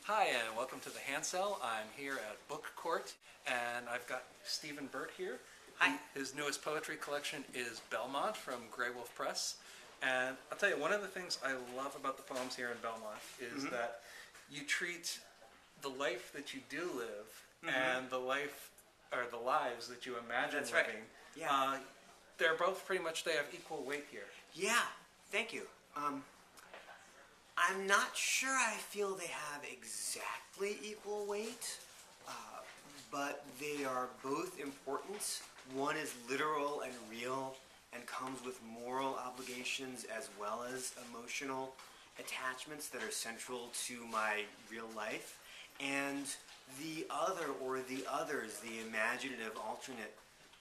Hi, and welcome to the Handsell. I'm here at Book Court, and I've got Stephen Burt here. Hi. His newest poetry collection is Belmont from Graywolf Press. And I'll tell you, one of the things I love about the poems here in Belmont is that you treat the life that you do live and the life, or the lives that you imagine That's right. living. Yeah. They're both pretty much, they have equal weight here. Yeah, thank you. I'm not sure I feel they have exactly equal weight, but they are both important. One is literal and real and comes with moral obligations as well as emotional attachments that are central to my real life. And the other, or the others, the imaginative alternate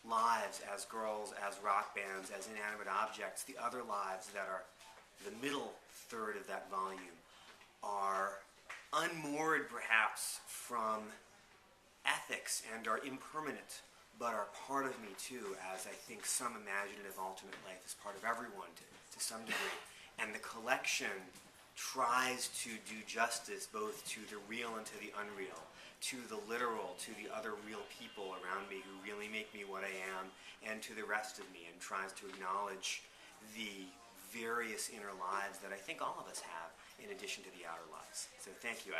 lives as girls, as rock bands, as inanimate objects, the other lives that are the middle third of that volume, are unmoored perhaps from ethics and are impermanent, but are part of me too, as I think some imaginative alternate life is part of everyone to some degree. And the collection tries to do justice both to the real and to the unreal, to the literal, to the other real people around me who really make me what I am, and to the rest of me, and tries to acknowledge the various inner lives that I think all of us have, in addition to the outer lives. So thank you.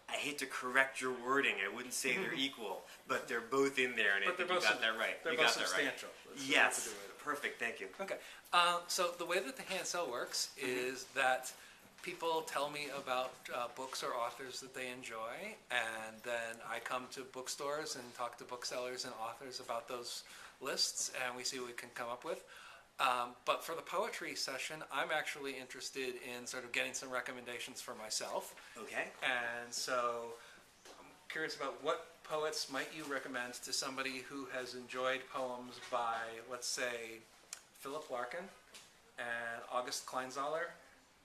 I hate to correct your wording. I wouldn't say they're equal, but they're both in there, and I think you got that right. They're both substantial. Yes, perfect. Thank you. Okay. So the way that the Handsell works is that people tell me about books or authors that they enjoy, and then I come to bookstores and talk to booksellers and authors about those lists, and we see what we can come up with. But for the poetry session, I'm actually interested in sort of getting some recommendations for myself. Okay. And so I'm curious about what poets might you recommend to somebody who has enjoyed poems by, let's say, Philip Larkin and August Kleinzahler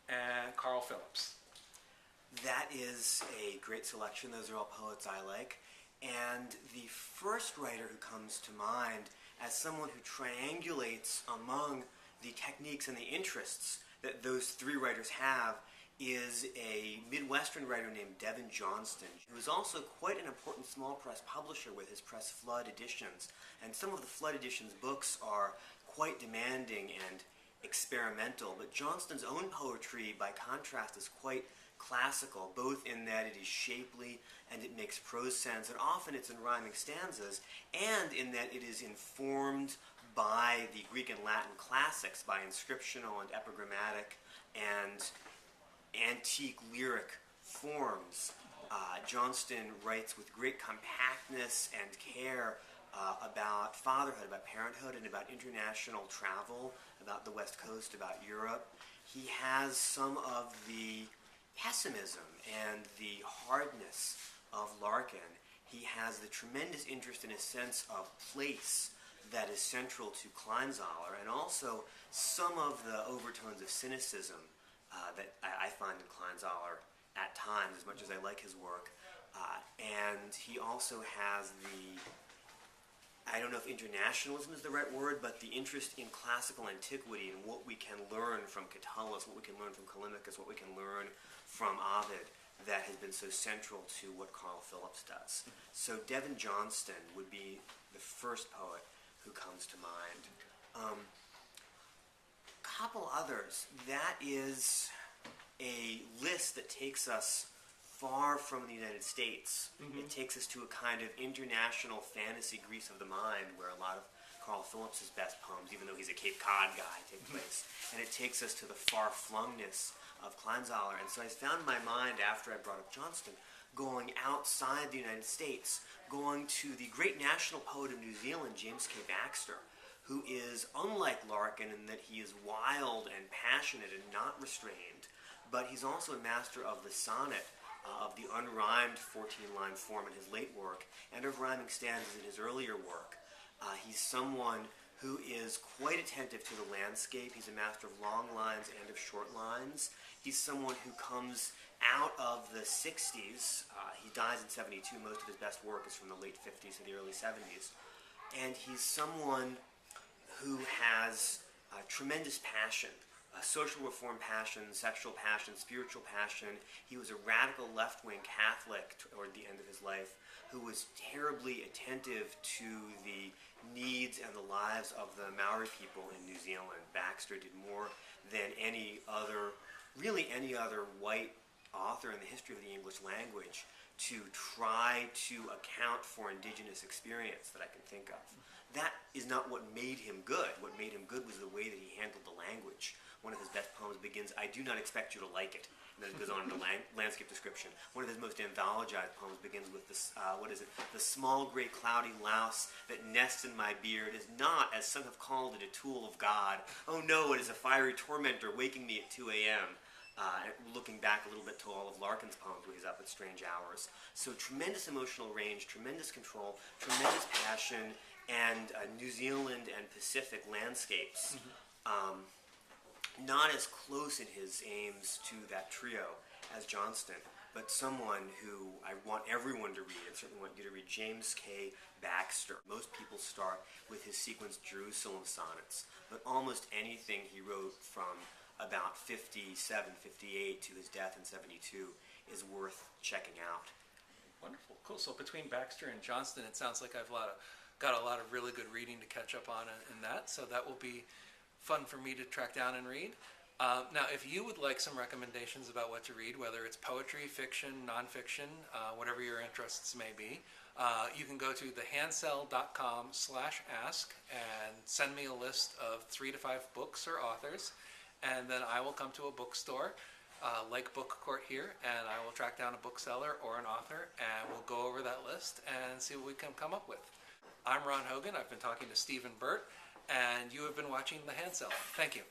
and Carl Phillips. That is a great selection. Those are all poets I like. And the first writer who comes to mind as someone who triangulates among the techniques and the interests that those three writers have is a Midwestern writer named Devin Johnston, who is also quite an important small press publisher with his press Flood Editions. And some of the Flood Editions books are quite demanding and experimental, but Johnston's own poetry, by contrast, is quite classical, both in that it is shapely and it makes prose sense, and often it's in rhyming stanzas, and in that it is informed by the Greek and Latin classics, by inscriptional and epigrammatic and antique lyric forms. Johnston writes with great compactness and care about fatherhood, about parenthood, and about international travel, about the West Coast, about Europe. He has some of the pessimism and the hardness of Larkin. He has the tremendous interest in a sense of place that is central to Kleinzahler, and also some of the overtones of cynicism that I find in Kleinzahler at times, as much as I like his work. And he also has the, I don't know if internationalism is the right word, but the interest in classical antiquity and what we can learn from Catullus, what we can learn from Callimachus, what we can learn from Ovid, that has been so central to what Carl Phillips does. So Devin Johnston would be the first poet who comes to mind. Couple others. That is a list that takes us far from the United States. It takes us to a kind of international fantasy Greece of the mind, where a lot of Carl Phillips' best poems, even though he's a Cape Cod guy, take place. And it takes us to the far-flungness of Kleinzahler. And so I found my mind, after I brought up Johnston, going outside the United States, going to the great national poet of New Zealand, James K. Baxter, who is unlike Larkin in that he is wild and passionate and not restrained, but he's also a master of the sonnet, of the unrhymed 14-line form in his late work, and of rhyming stanzas in his earlier work. He's someone who is quite attentive to the landscape. He's a master of long lines and of short lines. He's someone who comes out of the 60s. He dies in 72. Most of his best work is from the late 50s to the early 70s. And he's someone who has tremendous passion social reform passion, sexual passion, spiritual passion. He was a radical left-wing Catholic toward the end of his life who was terribly attentive to the needs and the lives of the Maori people in New Zealand. Baxter did more than any other white author in the history of the English language to try to account for indigenous experience that I can think of. That is not what made him good. What made him good was the way that he handled the language. One of his best poems begins, "I do not expect you to like it." And then it goes on to landscape description. One of his most anthologized poems begins with this, "The small gray cloudy louse that nests in my beard is not, as some have called it, a tool of God. Oh no, it is a fiery tormentor waking me at 2 a.m. Looking back a little bit to all of Larkin's poems where he's up at strange hours. So tremendous emotional range, tremendous control, tremendous passion, and New Zealand and Pacific landscapes. Not as close in his aims to that trio as Johnston, but someone who I want everyone to read, and certainly want you to read, James K. Baxter. Most people start with his sequenced Jerusalem sonnets, but almost anything he wrote from about 57, 58 to his death in 72 is worth checking out. Wonderful, cool. So between Baxter and Johnston, it sounds like I've got a lot of really good reading to catch up on in that, so that will be fun for me to track down and read. Now, if you would like some recommendations about what to read, whether it's poetry, fiction, nonfiction, whatever your interests may be, you can go to thehandsell.com/ask and send me a list of 3 to 5 books or authors, and then I will come to a bookstore like Book Court here, and I will track down a bookseller or an author, and we'll go over that list and see what we can come up with. I'm Ron Hogan. I've been talking to Stephen Burt, and you have been watching The Handsell. Thank you.